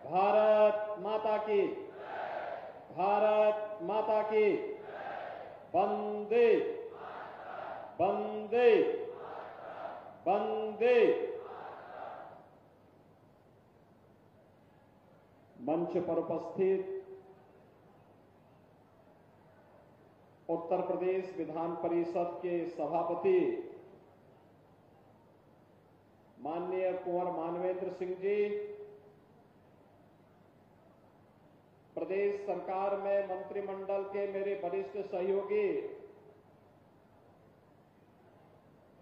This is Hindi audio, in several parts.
भारत माता की, भारत माता की, वंदे वंदे वंदे। मंच पर उपस्थित उत्तर प्रदेश विधान परिषद के सभापति माननीय कुंवर मानवेंद्र सिंह जी, प्रदेश सरकार में मंत्रिमंडल के मेरे वरिष्ठ सहयोगी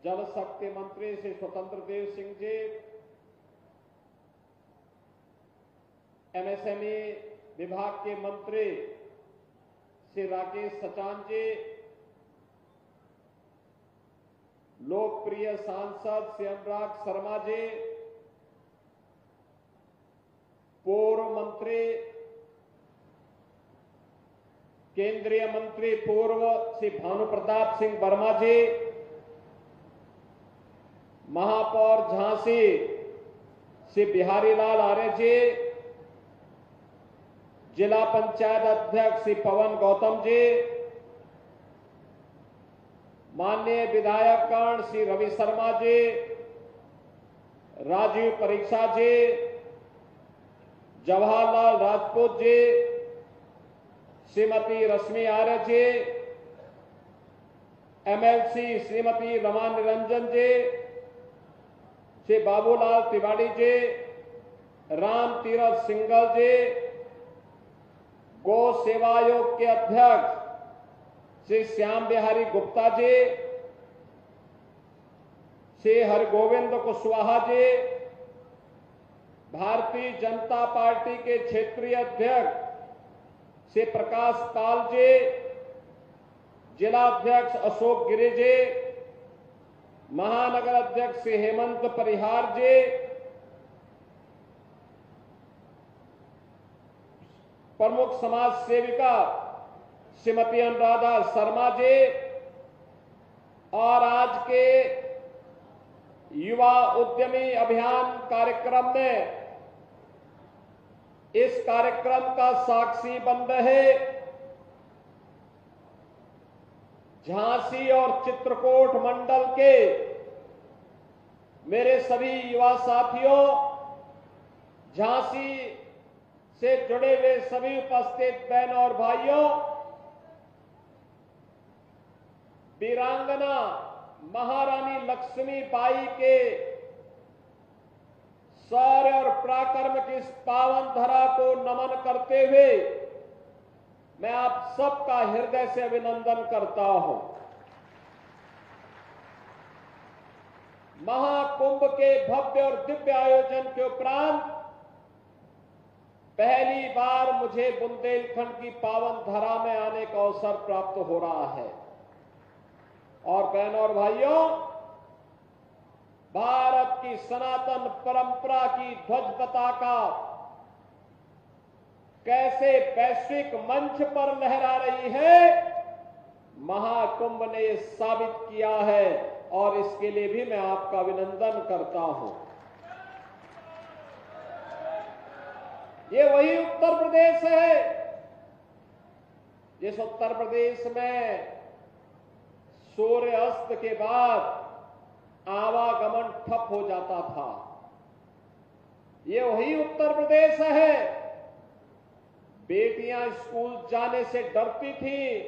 जल शक्ति मंत्री श्री स्वतंत्र देव सिंह जी, एमएसएमई विभाग के मंत्री श्री राकेश सचान जी, लोकप्रिय सांसद श्री अनुराग शर्मा जी, पूर्व मंत्री केंद्रीय मंत्री पूर्व श्री भानु प्रताप सिंह वर्मा जी, महापौर झांसी श्री बिहारी लाल आर्य जी, जिला पंचायत अध्यक्ष श्री पवन गौतम जी, माननीय विधायकगण श्री रवि शर्मा जी, राजीव परीक्षा जी, जवाहरलाल राजपूत जी, श्रीमती रश्मि आर्य जी, एमएलसी श्रीमती रमा निरंजन जी, श्री बाबूलाल तिवारी जी, राम तीरथ सिंगल जी, गौ सेवा आयोग के अध्यक्ष श्री श्याम बिहारी गुप्ता जी, श्री हरगोविंद कुशवाहा जी, भारतीय जनता पार्टी के क्षेत्रीय अध्यक्ष श्री प्रकाश पाल जी, जिला अध्यक्ष अशोक गिरी जी, महानगर अध्यक्ष श्री हेमंत परिहार जी, प्रमुख समाज सेविका श्रीमती अनुराधा शर्मा जी, और आज के युवा उद्यमी अभियान कार्यक्रम में इस कार्यक्रम का साक्षी बन रहे झांसी और चित्रकूट मंडल के मेरे सभी युवा साथियों, झांसी से जुड़े हुए सभी उपस्थित बहनों और भाइयों, वीरांगना महारानी लक्ष्मीबाई के शौर्य और पराक्रम की इस पावन धरा को नमन करते हुए मैं आप सबका हृदय से अभिनंदन करता हूं। महाकुंभ के भव्य और दिव्य आयोजन के उपरांत पहली बार मुझे बुंदेलखंड की पावन धरा में आने का अवसर प्राप्त हो रहा है। और बहनों और भाइयों, भारत की सनातन परंपरा की ध्वज पताका कैसे वैश्विक मंच पर लहरा रही है, महाकुंभ ने साबित किया है, और इसके लिए भी मैं आपका अभिनंदन करता हूं। ये वही उत्तर प्रदेश है जिस उत्तर प्रदेश में सूर्य अस्त के बाद आवागमन ठप हो जाता था। ये वही उत्तर प्रदेश है, बेटियां स्कूल जाने से डरती थी,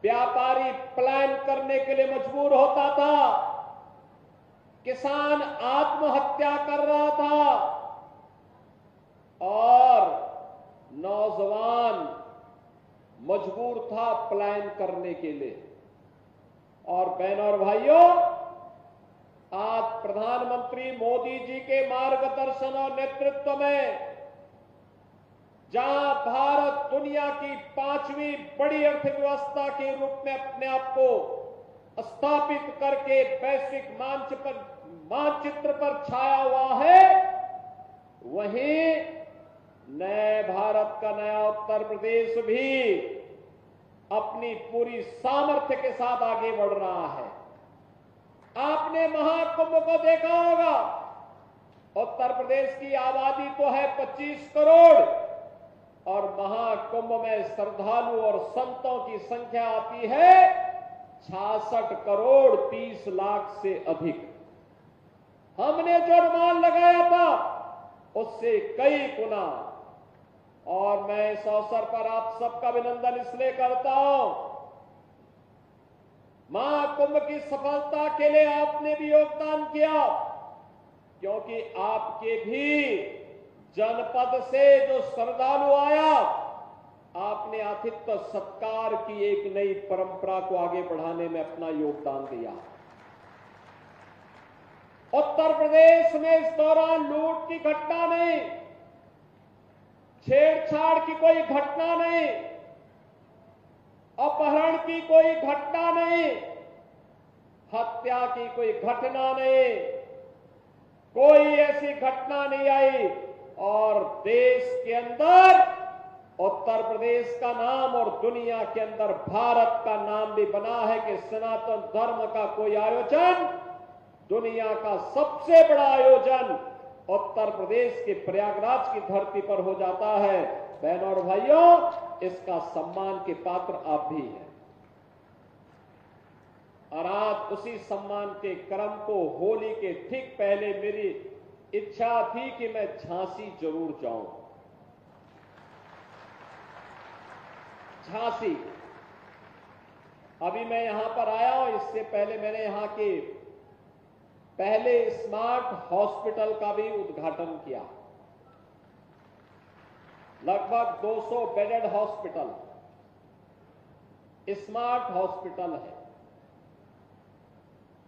व्यापारी पलायन करने के लिए मजबूर होता था, किसान आत्महत्या कर रहा था, और नौजवान मजबूर था पलायन करने के लिए। और बहनों और भाइयों, आज प्रधानमंत्री मोदी जी के मार्गदर्शन और नेतृत्व में जहां भारत दुनिया की 5वीं बड़ी अर्थव्यवस्था के रूप में अपने आप को स्थापित करके वैश्विक मानचित्र पर छाया हुआ है, वहीं नए भारत का नया उत्तर प्रदेश भी अपनी पूरी सामर्थ्य के साथ आगे बढ़ रहा है। आपने महाकुंभ को देखा होगा उत्तर प्रदेश की आबादी तो है 25 करोड़ और महाकुंभ में श्रद्धालु और संतों की संख्या आती है 66 करोड़ 30 लाख से अधिक। हमने जो अनुमान लगाया था उससे कई गुना। और मैं इस अवसर पर आप सबका अभिनंदन इसलिए करता हूं, महाकुंभ की सफलता के लिए आपने भी योगदान किया, क्योंकि आपके भी जनपद से जो श्रद्धालु आया, आपने आतिथ्य सत्कार की एक नई परंपरा को आगे बढ़ाने में अपना योगदान दिया। उत्तर प्रदेश में इस दौरान लूट की घटना नहीं, छेड़छाड़ की कोई घटना नहीं, अपहरण की कोई घटना नहीं, हत्या की कोई घटना नहीं, कोई ऐसी घटना नहीं आई। और देश के अंदर उत्तर प्रदेश का नाम और दुनिया के अंदर भारत का नाम भी बना है कि सनातन धर्म का कोई आयोजन, दुनिया का सबसे बड़ा आयोजन उत्तर प्रदेश के प्रयागराज की धरती पर हो जाता है। बहनों और भाइयों, इसका सम्मान के पात्र आप भी हैं। और आज उसी सम्मान के क्रम को होली के ठीक पहले मेरी इच्छा थी कि मैं झांसी जरूर जाऊं। झांसी, अभी मैं यहां पर आया हूं, इससे पहले मैंने यहां के पहले स्मार्ट हॉस्पिटल का भी उद्घाटन किया। लगभग 200 बेडेड हॉस्पिटल, स्मार्ट हॉस्पिटल है।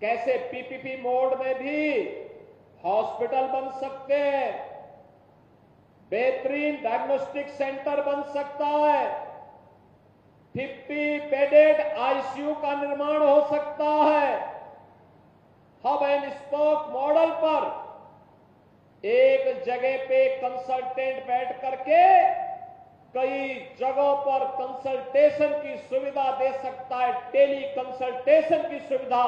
कैसे पीपीपी मोड में भी हॉस्पिटल बन सकते हैं, बेहतरीन डायग्नोस्टिक सेंटर बन सकता है, 50 बेडेड आईसीयू का निर्माण हो सकता है। हब एंड स्पोक मॉडल पर एक जगह पे कंसल्टेंट बैठ करके कई जगहों पर कंसल्टेशन की सुविधा दे सकता है, टेली कंसल्टेशन की सुविधा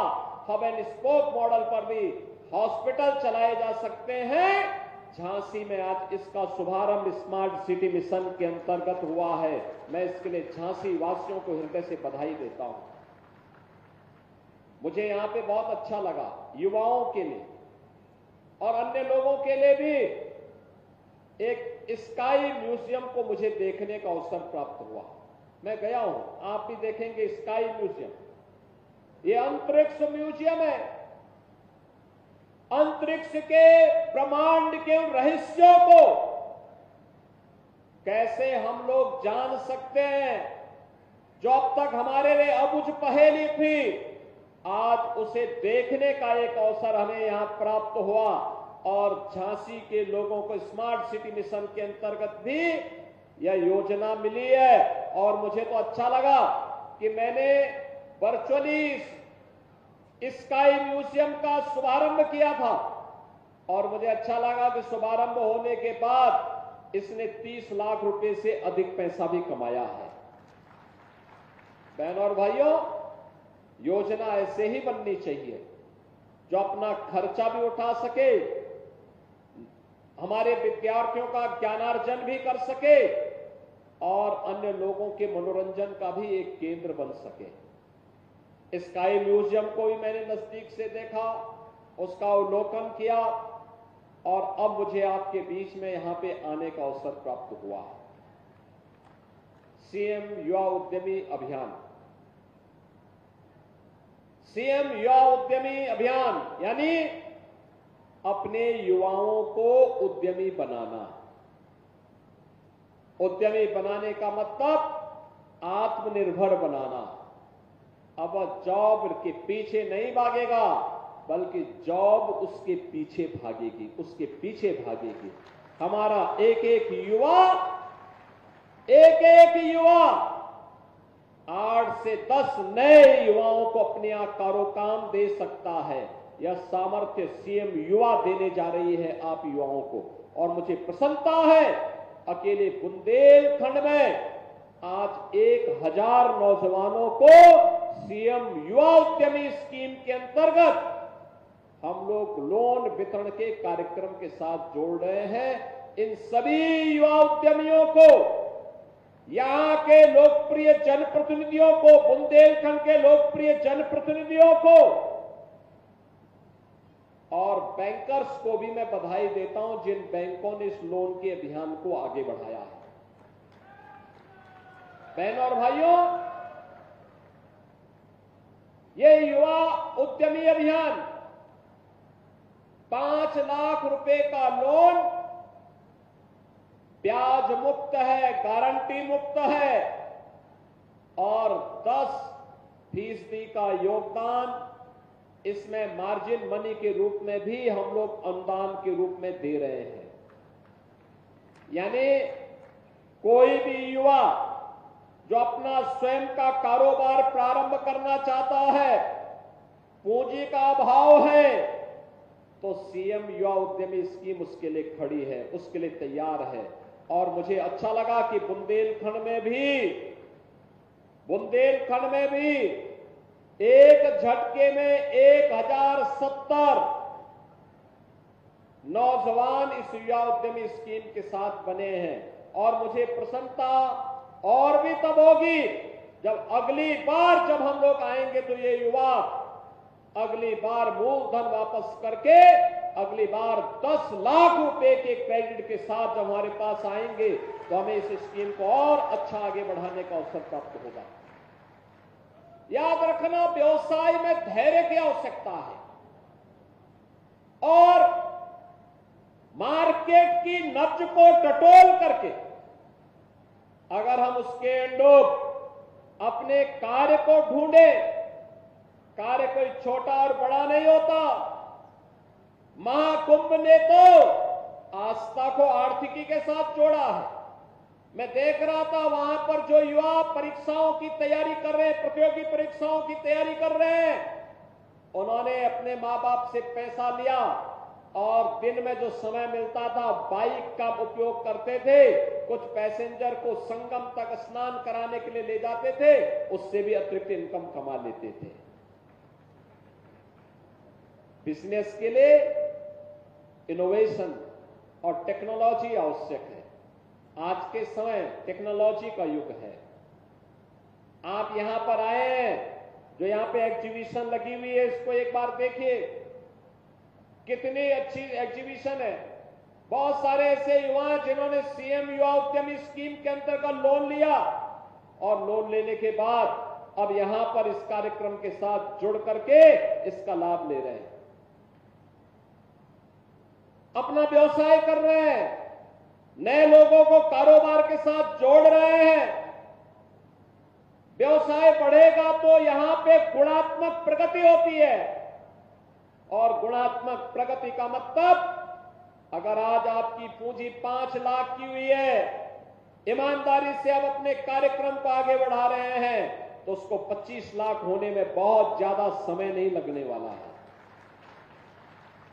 हब एंड स्पोक मॉडल पर भी हॉस्पिटल चलाए जा सकते हैं। झांसी में आज इसका शुभारंभ स्मार्ट सिटी मिशन के अंतर्गत हुआ है। मैं इसके लिए झांसी वासियों को हृदय से बधाई देता हूं। मुझे यहां पे बहुत अच्छा लगा, युवाओं के लिए और अन्य लोगों के लिए भी एक स्काई म्यूजियम को मुझे देखने का अवसर प्राप्त हुआ। मैं गया हूं, आप भी देखेंगे स्काई म्यूजियम। ये अंतरिक्ष म्यूजियम है। अंतरिक्ष के ब्रह्मांड के रहस्यों को कैसे हम लोग जान सकते हैं, जो अब तक हमारे लिए अबुझ पहेली थी, आज उसे देखने का एक अवसर हमें यहां प्राप्त हुआ। और झांसी के लोगों को स्मार्ट सिटी मिशन के अंतर्गत भी यह योजना मिली है। और मुझे तो अच्छा लगा कि मैंने वर्चुअली स्काई म्यूजियम का शुभारंभ किया था और मुझे अच्छा लगा कि शुभारंभ होने के बाद इसने 30 लाख रुपए से अधिक पैसा भी कमाया है। बहनों और भाइयों, योजना ऐसे ही बननी चाहिए जो अपना खर्चा भी उठा सके, हमारे विद्यार्थियों का ज्ञानार्जन भी कर सके और अन्य लोगों के मनोरंजन का भी एक केंद्र बन सके। स्काई म्यूजियम को भी मैंने नजदीक से देखा, उसका अवलोकन किया और अब मुझे आपके बीच में यहां पे आने का अवसर प्राप्त हुआ। सीएम युवा उद्यमी अभियान, सीएम युवा उद्यमी अभियान यानी अपने युवाओं को उद्यमी बनाना। उद्यमी बनाने का मतलब आत्मनिर्भर बनाना। अब जॉब के पीछे नहीं भागेगा, बल्कि जॉब उसके पीछे भागेगी, उसके पीछे भागेगी। हमारा एक एक युवा 8 से 10 नए युवाओं को अपने यहां कारोकाम दे सकता है। यह सामर्थ्य सीएम युवा देने जा रही है आप युवाओं को। और मुझे प्रसन्नता है, अकेले बुंदेलखंड में आज 1000 नौजवानों को सीएम युवा उद्यमी स्कीम के अंतर्गत हम लोग लोन वितरण के कार्यक्रम के साथ जोड़ रहे हैं। इन सभी युवा उद्यमियों को, यहां के लोकप्रिय जनप्रतिनिधियों को, बुंदेलखंड के लोकप्रिय जनप्रतिनिधियों को और बैंकर्स को भी मैं बधाई देता हूं, जिन बैंकों ने इस लोन के अभियान को आगे बढ़ाया है। बहनों और भाइयों, ये युवा उद्यमी अभियान 5 लाख रुपए का लोन ब्याज मुक्त है, गारंटी मुक्त है और 10% का योगदान इसमें मार्जिन मनी के रूप में भी हम लोग अनुदान के रूप में दे रहे हैं। यानी कोई भी युवा जो अपना स्वयं का कारोबार प्रारंभ करना चाहता है, पूंजी का अभाव है, तो सीएम युवा उद्यमी स्कीम उसके लिए खड़ी है, उसके लिए तैयार है। और मुझे अच्छा लगा कि बुंदेलखंड में भी एक झटके में 1070 नौजवान इस युवा उद्यमी स्कीम के साथ बने हैं। और मुझे प्रसन्नता और भी तब होगी जब अगली बार जब हम लोग आएंगे तो ये युवा अगली बार मूलधन वापस करके अगली बार 10 लाख रुपए के क्रेडिट के साथ जब हमारे पास आएंगे तो हमें इस स्कीम को और अच्छा आगे बढ़ाने का अवसर प्राप्त होगा। याद रखना, व्यवसाय में धैर्य की आवश्यकता है और मार्केट की नब्ज को टटोल करके अगर हम उसके अनुरूप अपने कार्य को ढूंढे, कार्य कोई छोटा और बड़ा नहीं होता। महाकुंभ ने तो आस्था को आर्थिकी के साथ जोड़ा है। मैं देख रहा था वहां पर जो युवा परीक्षाओं की तैयारी कर रहे हैं, प्रतियोगी परीक्षाओं की तैयारी कर रहे हैं, उन्होंने अपने मां बाप से पैसा लिया और दिन में जो समय मिलता था बाइक का उपयोग करते थे। कुछ पैसेंजर को संगम तक स्नान कराने के लिए ले जाते थे, उससे भी अतिरिक्त इनकम कमा लेते थे। बिजनेस के लिए इनोवेशन और टेक्नोलॉजी आवश्यक है। आज के समय टेक्नोलॉजी का युग है। आप यहां पर आए हैं, जो यहां पे एग्जीबिशन लगी हुई है, इसको एक बार देखिए, कितनी अच्छी एग्जीबिशन है। बहुत सारे ऐसे युवा हैं जिन्होंने सीएम युवा उद्यमी स्कीम के अंतर्गत लोन लिया और लोन लेने के बाद अब यहां पर इस कार्यक्रम के साथ जुड़ करके इसका लाभ ले रहे हैं, अपना व्यवसाय कर रहे हैं, नए लोगों को कारोबार के साथ जोड़ रहे हैं। व्यवसाय बढ़ेगा तो यहां पे गुणात्मक प्रगति होती है और गुणात्मक प्रगति का मतलब, अगर आज आपकी पूंजी 5 लाख की हुई है, ईमानदारी से आप अपने कार्यक्रम को आगे बढ़ा रहे हैं, तो उसको 25 लाख होने में बहुत ज्यादा समय नहीं लगने वाला है।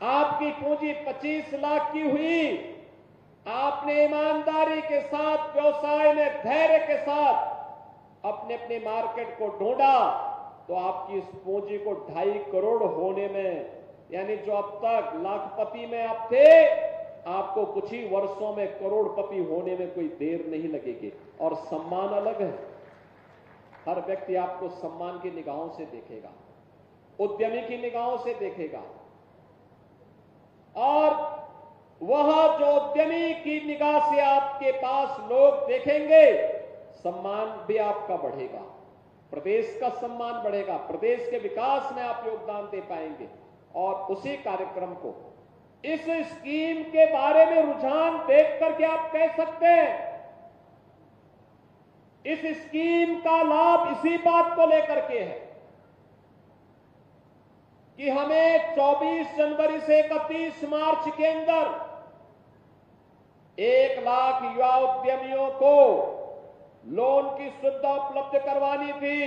आपकी पूंजी 25 लाख की हुई, आपने ईमानदारी के साथ व्यवसाय में धैर्य के साथ अपने अपने मार्केट को ढूंढा, तो आपकी इस पूंजी को 2.5 करोड़ होने में, यानी जो अब तक लाखपति में आप थे, आपको कुछ ही वर्षों में करोड़पति होने में कोई देर नहीं लगेगी। और सम्मान अलग है, हर व्यक्ति आपको सम्मान की निगाहों से देखेगा, उद्यमी की निगाहों से देखेगा, और वह जो उद्यमी की निगाह से आपके पास लोग देखेंगे, सम्मान भी आपका बढ़ेगा, प्रदेश का सम्मान बढ़ेगा, प्रदेश के विकास में आप योगदान दे पाएंगे। और उसी कार्यक्रम को, इस स्कीम के बारे में रुझान देख करके आप कह सकते हैं, इस स्कीम का लाभ इसी बात को लेकर के है कि हमें 24 जनवरी से 31 मार्च के अंदर 1 लाख युवा उद्यमियों को लोन की सुविधा उपलब्ध करवानी थी।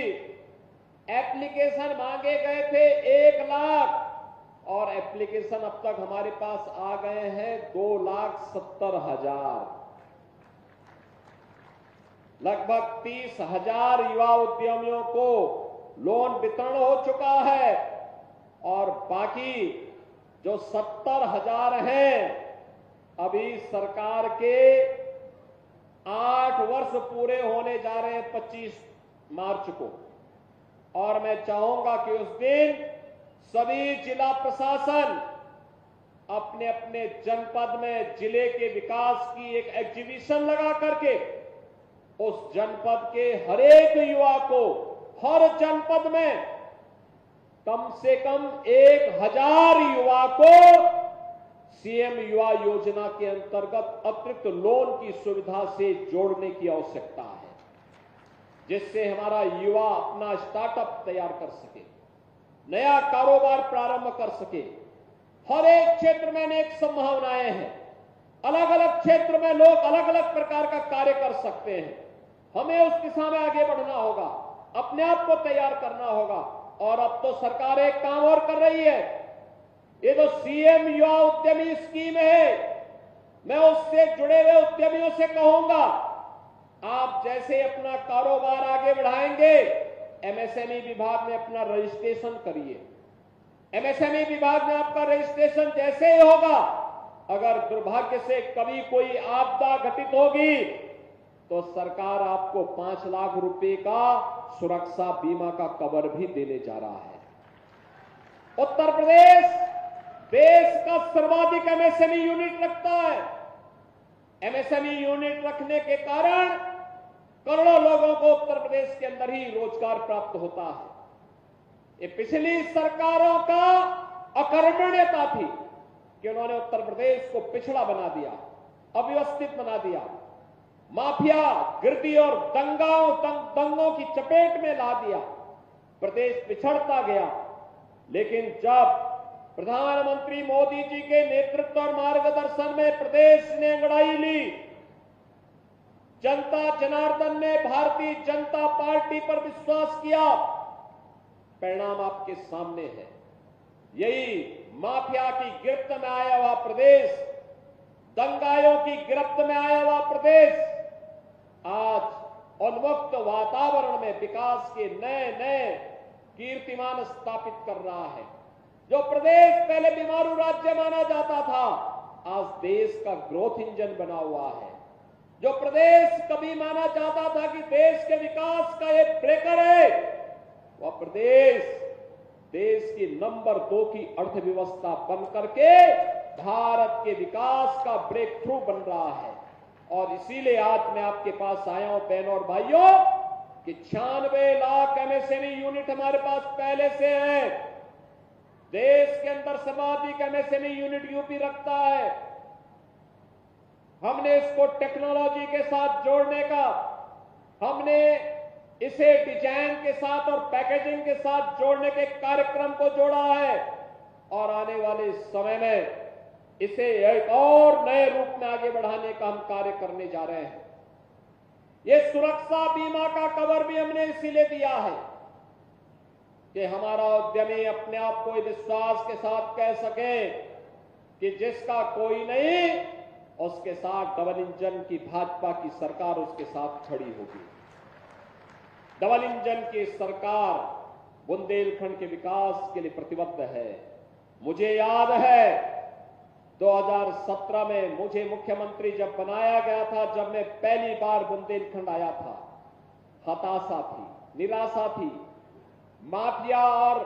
एप्लीकेशन मांगे गए थे 1 लाख और एप्लीकेशन अब तक हमारे पास आ गए हैं 2,70,000। लगभग 30,000 युवा उद्यमियों को लोन वितरण हो चुका है और बाकी जो 70,000 हैं, अभी सरकार के 8 वर्ष पूरे होने जा रहे हैं 25 मार्च को। और मैं चाहूंगा कि उस दिन सभी जिला प्रशासन अपने अपने जनपद में जिले के विकास की एक एग्जीबिशन लगा करके उस जनपद के हर एक युवा को हर जनपद में कम से कम 1,000 युवा को सीएम युवा योजना के अंतर्गत अतिरिक्त लोन की सुविधा से जोड़ने की आवश्यकता है, जिससे हमारा युवा अपना स्टार्टअप तैयार कर सके, नया कारोबार प्रारंभ कर सके। हर एक क्षेत्र में अनेक संभावनाएं हैं, अलग अलग क्षेत्र में लोग अलग अलग प्रकार का कार्य कर सकते हैं। हमें उस दिशा में आगे बढ़ना होगा, अपने आप को तैयार करना होगा। और अब तो सरकार एक काम और कर रही है, ये जो सीएम युवा उद्यमी स्कीम है, मैं उससे जुड़े हुए उद्यमियों से कहूंगा, आप जैसे अपना कारोबार आगे बढ़ाएंगे, एमएसएमई विभाग में अपना रजिस्ट्रेशन करिए। एमएसएमई विभाग में आपका रजिस्ट्रेशन जैसे ही होगा, अगर दुर्भाग्य से कभी कोई आपदा घटित होगी तो सरकार आपको 5 लाख रुपए का सुरक्षा बीमा का कवर भी देने जा रहा है। उत्तर प्रदेश देश का सर्वाधिक एमएसएमई यूनिट रखता है। एमएसएमई यूनिट रखने के कारण करोड़ों लोगों को उत्तर प्रदेश के अंदर ही रोजगार प्राप्त होता है। ये पिछली सरकारों का अकर्मण्यता थी कि उन्होंने उत्तर प्रदेश को पिछड़ा बना दिया, अव्यवस्थित बना दिया, माफिया, गिरदी और दंगों की चपेट में ला दिया, प्रदेश पिछड़ता गया। लेकिन जब प्रधानमंत्री मोदी जी के नेतृत्व और मार्गदर्शन में प्रदेश ने अंगड़ाई ली, जनता जनार्दन ने भारतीय जनता पार्टी पर विश्वास किया, परिणाम आपके सामने है। यही माफिया की गिरफ्त में आया हुआ प्रदेश, दंगाइयों की गिरफ्त में आया हुआ प्रदेश आज उन्मुक्त वातावरण में विकास के नए नए कीर्तिमान स्थापित कर रहा है। जो प्रदेश पहले बीमारू राज्य माना जाता था, आज देश का ग्रोथ इंजन बना हुआ है। जो प्रदेश कभी माना जाता था कि देश के विकास का एक ब्रेकर है, वह प्रदेश देश की नंबर 2 की अर्थव्यवस्था बन करके भारत के विकास का ब्रेक थ्रू बन रहा है। और इसीलिए आज मैं आपके पास आया हूं बहनों और भाइयों कि 96 लाख एमएसएमई यूनिट हमारे पास पहले से है। देश के अंदर सर्वाधिक एमएसएमई यूनिट यूपी रखता है। हमने इसको टेक्नोलॉजी के साथ जोड़ने का, हमने इसे डिजाइन के साथ और पैकेजिंग के साथ जोड़ने के कार्यक्रम को जोड़ा है और आने वाले समय में इसे एक और नए रूप में आगे बढ़ाने का हम कार्य करने जा रहे हैं। ये सुरक्षा बीमा का कवर भी हमने इसीलिए दिया है कि हमारा उद्यमी अपने आप को विश्वास के साथ कह सके कि जिसका कोई नहीं, उसके साथ डबल इंजन की भाजपा की सरकार उसके साथ खड़ी होगी। डबल इंजन की सरकार बुंदेलखंड के विकास के लिए प्रतिबद्ध है। मुझे याद है 2017 में मुझे मुख्यमंत्री जब बनाया गया था, जब मैं पहली बार बुंदेलखंड आया था, हताशा थी, निराशा थी। माफिया और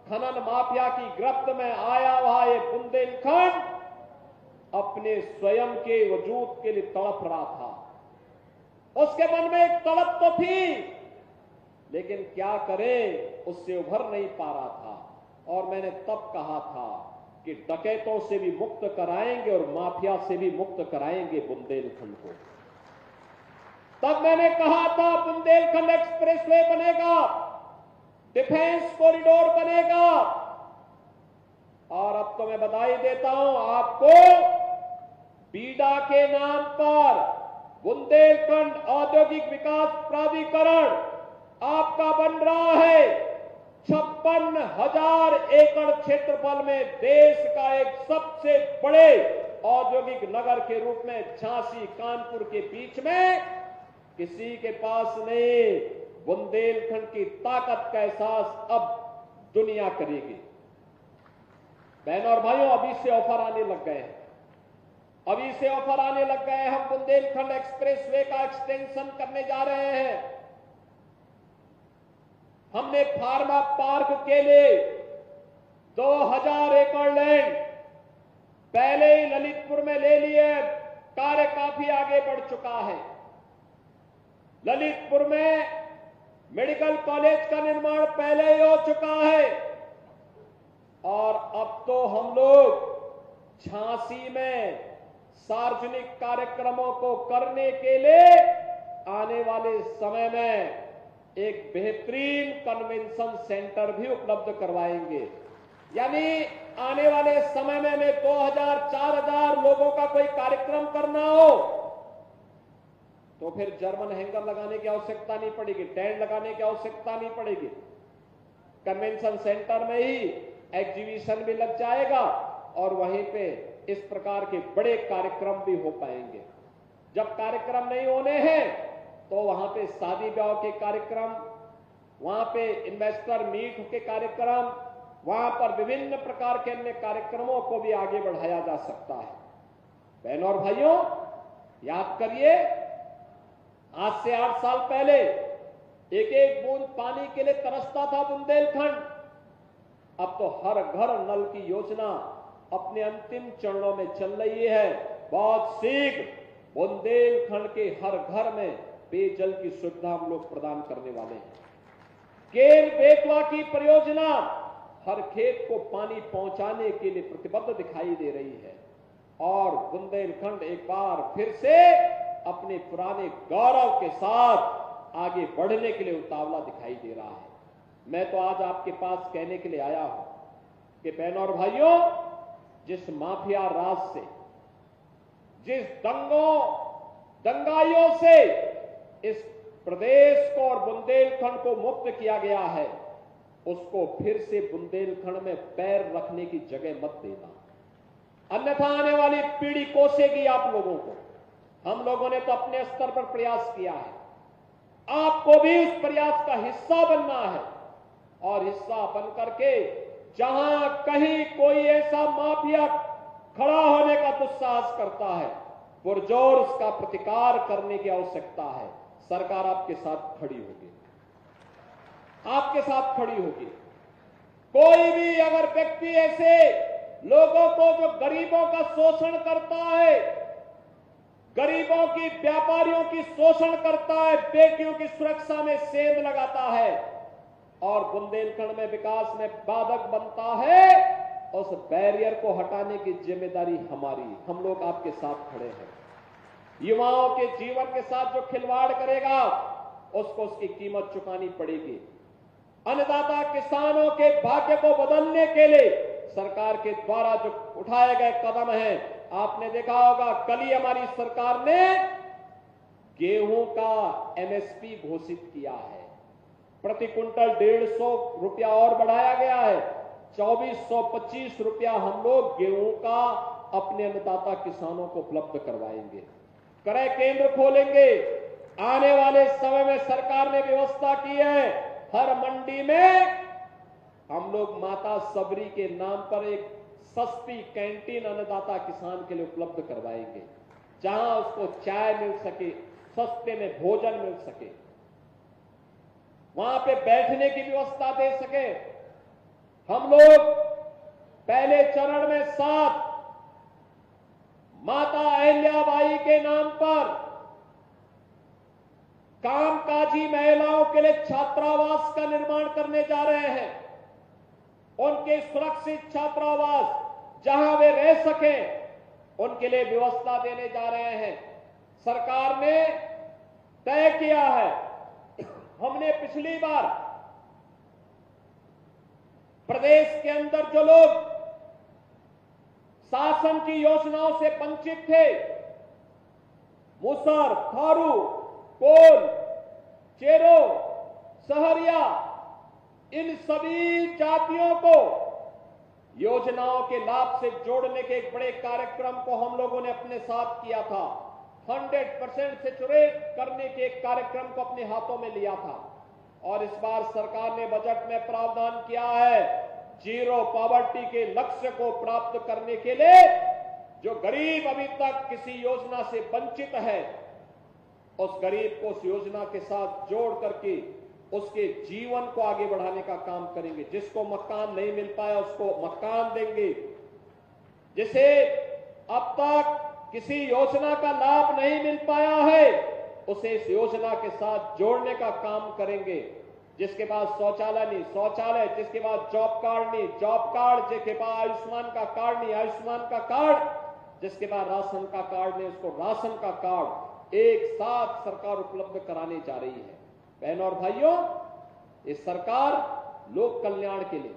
खनन माफिया की गिरफ्त में आया हुआ ये बुंदेलखंड अपने स्वयं के वजूद के लिए तड़प रहा था। उसके मन में एक तड़प तो थी, लेकिन क्या करें, उससे उभर नहीं पा रहा था। और मैंने तब कहा था कि डकैतों से भी मुक्त कराएंगे और माफिया से भी मुक्त कराएंगे बुंदेलखंड को। तब मैंने कहा था बुंदेलखंड एक्सप्रेसवे बनेगा, डिफेंस कॉरिडोर बनेगा। और अब तो मैं बधाई देता हूं आपको, बीडा के नाम पर बुंदेलखंड औद्योगिक विकास प्राधिकरण आपका बन रहा है। 56,000 एकड़ क्षेत्रफल में देश का एक सबसे बड़े औद्योगिक नगर के रूप में झांसी कानपुर के बीच में किसी के पास नहीं। बुंदेलखंड की ताकत का एहसास अब दुनिया करेगी। बहनों और भाइयों, अभी से ऑफर आने लग गए हैं, अभी से ऑफर आने लग गए हैं। हम बुंदेलखंड एक्सप्रेसवे का एक्सटेंशन करने जा रहे हैं। हमने फार्मा पार्क के लिए 2000 एकड़ लैंड पहले ही ललितपुर में ले लिए। कार्य काफी आगे बढ़ चुका है। ललितपुर में मेडिकल कॉलेज का निर्माण पहले ही हो चुका है और अब तो हम लोग झांसी में सार्वजनिक कार्यक्रमों को करने के लिए आने वाले समय में एक बेहतरीन कन्वेंशन सेंटर भी उपलब्ध करवाएंगे। यानी आने वाले समय में 2000-4000 लोगों का कोई कार्यक्रम करना हो तो फिर जर्मन हैंगर लगाने की आवश्यकता नहीं पड़ेगी, टेंट लगाने की आवश्यकता नहीं पड़ेगी। कन्वेंशन सेंटर में ही एग्जीबिशन भी लग जाएगा और वहीं पे इस प्रकार के बड़े कार्यक्रम भी हो पाएंगे। जब कार्यक्रम नहीं होने हैं तो वहां पे शादी ब्याह के कार्यक्रम, वहां पे इन्वेस्टर मीट के कार्यक्रम, वहां पर विभिन्न प्रकार के अन्य कार्यक्रमों को भी आगे बढ़ाया जा सकता है। बहनों और भाइयों, याद करिए, आज से 8 साल पहले एक एक बूंद पानी के लिए तरसता था बुंदेलखंड। अब तो हर घर नल की योजना अपने अंतिम चरणों में चल रही है। बहुत शीघ्र बुंदेलखंड के हर घर में पेयजल की सुविधा हम लोग प्रदान करने वाले हैं। केन बेतवा की परियोजना हर खेत को पानी पहुंचाने के लिए प्रतिबद्ध दिखाई दे रही है और बुंदेलखंड एक बार फिर से अपने पुराने गौरव के साथ आगे बढ़ने के लिए उतावला दिखाई दे रहा है। मैं तो आज आपके पास कहने के लिए आया हूं कि बहनों और भाइयों, जिस माफिया राज से, जिस दंगाइयों से इस प्रदेश को और बुंदेलखंड को मुक्त किया गया है, उसको फिर से बुंदेलखंड में पैर रखने की जगह मत देना, अन्यथा आने वाली पीढ़ी कोसेगी आप लोगों को। हम लोगों ने तो अपने स्तर पर प्रयास किया है, आपको भी इस प्रयास का हिस्सा बनना है और हिस्सा बनकर के जहां कहीं कोई ऐसा माफिया खड़ा होने का दुस्साहस करता है, पुरजोर उसका प्रतिकार करने की आवश्यकता है। सरकार आपके साथ खड़ी होगी, आपके साथ खड़ी होगी। कोई भी अगर व्यक्ति ऐसे लोगों को जो गरीबों का शोषण करता है, गरीबों की, व्यापारियों की शोषण करता है, बेटियों की सुरक्षा में सेंध लगाता है और बुंदेलखंड में विकास में बाधक बनता है, उस बैरियर को हटाने की जिम्मेदारी हमारी। हम लोग आपके साथ खड़े हैं। युवाओं के जीवन के साथ जो खिलवाड़ करेगा उसको उसकी कीमत चुकानी पड़ेगी। अन्नदाता किसानों के भाग्य को बदलने के लिए सरकार के द्वारा जो उठाए गए कदम हैं, आपने देखा होगा कल ही हमारी सरकार ने गेहूं का एमएसपी घोषित किया है। प्रति क्विंटल 150 रुपया और बढ़ाया गया है। 2425 रुपया हम लोग गेहूं का अपने अन्नदाता किसानों को उपलब्ध करवाएंगे। क्रय केंद्र खोलेंगे। आने वाले समय में सरकार ने व्यवस्था की है, हर मंडी में हम लोग माता सबरी के नाम पर एक सस्ती कैंटीन अन्नदाता किसान के लिए उपलब्ध करवाएंगे, जहां उसको चाय मिल सके, सस्ते में भोजन मिल सके, वहां पे बैठने की व्यवस्था दे सके। हम लोग पहले चरण में 7 माता अहिल्याबाई के नाम पर कामकाजी महिलाओं के लिए छात्रावास का निर्माण करने जा रहे हैं। उनके सुरक्षित छात्रावास जहां वे रह सकें, उनके लिए व्यवस्था देने जा रहे हैं। सरकार ने तय किया है, हमने पिछली बार प्रदेश के अंदर जो लोग शासन की योजनाओं से वंचित थे, मुसर, थारू, कोल, चेरो, सहरिया, इन सभी जातियों को योजनाओं के लाभ से जोड़ने के एक बड़े कार्यक्रम को हम लोगों ने अपने साथ किया था। 100% सेचुरेट करने के एक कार्यक्रम को अपने हाथों में लिया था और इस बार सरकार ने बजट में प्रावधान किया है, जीरो पॉवर्टी के लक्ष्य को प्राप्त करने के लिए जो गरीब अभी तक किसी योजना से वंचित है, उस गरीब को उस योजना के साथ जोड़ करके उसके जीवन को आगे बढ़ाने का काम करेंगे। जिसको मकान नहीं मिल पाया उसको मकान देंगे। जिसे अब तक किसी योजना का लाभ नहीं मिल पाया है उसे इस योजना के साथ जोड़ने का काम करेंगे। जिसके पास शौचालय नहीं, शौचालय, जिसके पास जॉब कार्ड नहीं, जॉब कार्ड, जिसके पास आयुष्मान का कार्ड नहीं, आयुष्मान का कार्ड, जिसके पास राशन का कार्ड नहीं, उसको राशन का कार्ड एक साथ सरकार उपलब्ध कराने जा रही है। बहनों और भाइयों, इस सरकार लोक कल्याण के लिए,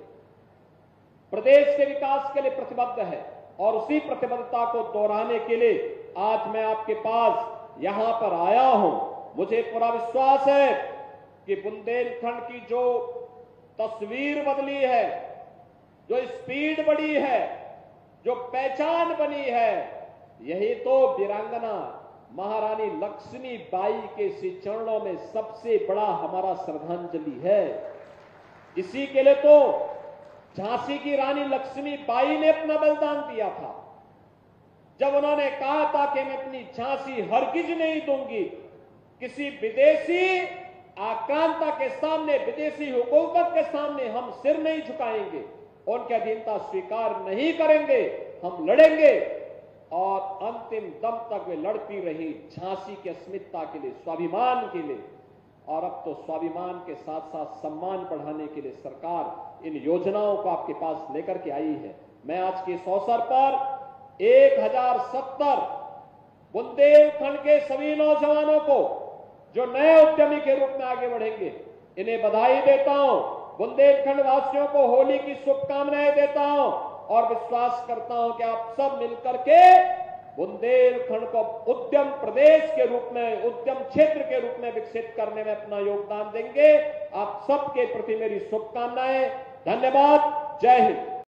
प्रदेश के विकास के लिए प्रतिबद्ध है और उसी प्रतिबद्धता को दोहराने के लिए आज मैं आपके पास यहां पर आया हूं। मुझे पूरा विश्वास है कि बुंदेलखंड की जो तस्वीर बदली है, जो स्पीड बढ़ी है, जो पहचान बनी है, यही तो वीरांगना महारानी लक्ष्मीबाई के श्री चरणों में सबसे बड़ा हमारा श्रद्धांजलि है। इसी के लिए तो झांसी की रानी लक्ष्मीबाई ने अपना बलिदान दिया था, जब उन्होंने कहा था कि मैं अपनी झांसी हरगिज नहीं दूंगी, किसी विदेशी आक्रांता के सामने, विदेशी हुकूमत के सामने हम सिर नहीं झुकाएंगे, उनकी अधीनता स्वीकार नहीं करेंगे, हम लड़ेंगे। और अंतिम दम तक वे लड़ती रही झांसी की अस्मिता के लिए, स्वाभिमान के लिए। और अब तो स्वाभिमान के साथ साथ सम्मान बढ़ाने के लिए सरकार इन योजनाओं को आपके पास लेकर के आई है। मैं आज के इस अवसर पर 1070 बुंदेलखंड के सभी नौजवानों को जो नए उद्यमी के रूप में आगे बढ़ेंगे, इन्हें बधाई देता हूं। बुंदेलखंड वासियों को होली की शुभकामनाएं देता हूं और विश्वास करता हूं कि आप सब मिलकर के बुंदेलखंड को उद्यम प्रदेश के रूप में, उद्यम क्षेत्र के रूप में विकसित करने में अपना योगदान देंगे। आप सबके प्रति मेरी शुभकामनाएं। धन्यवाद। जय हिंद।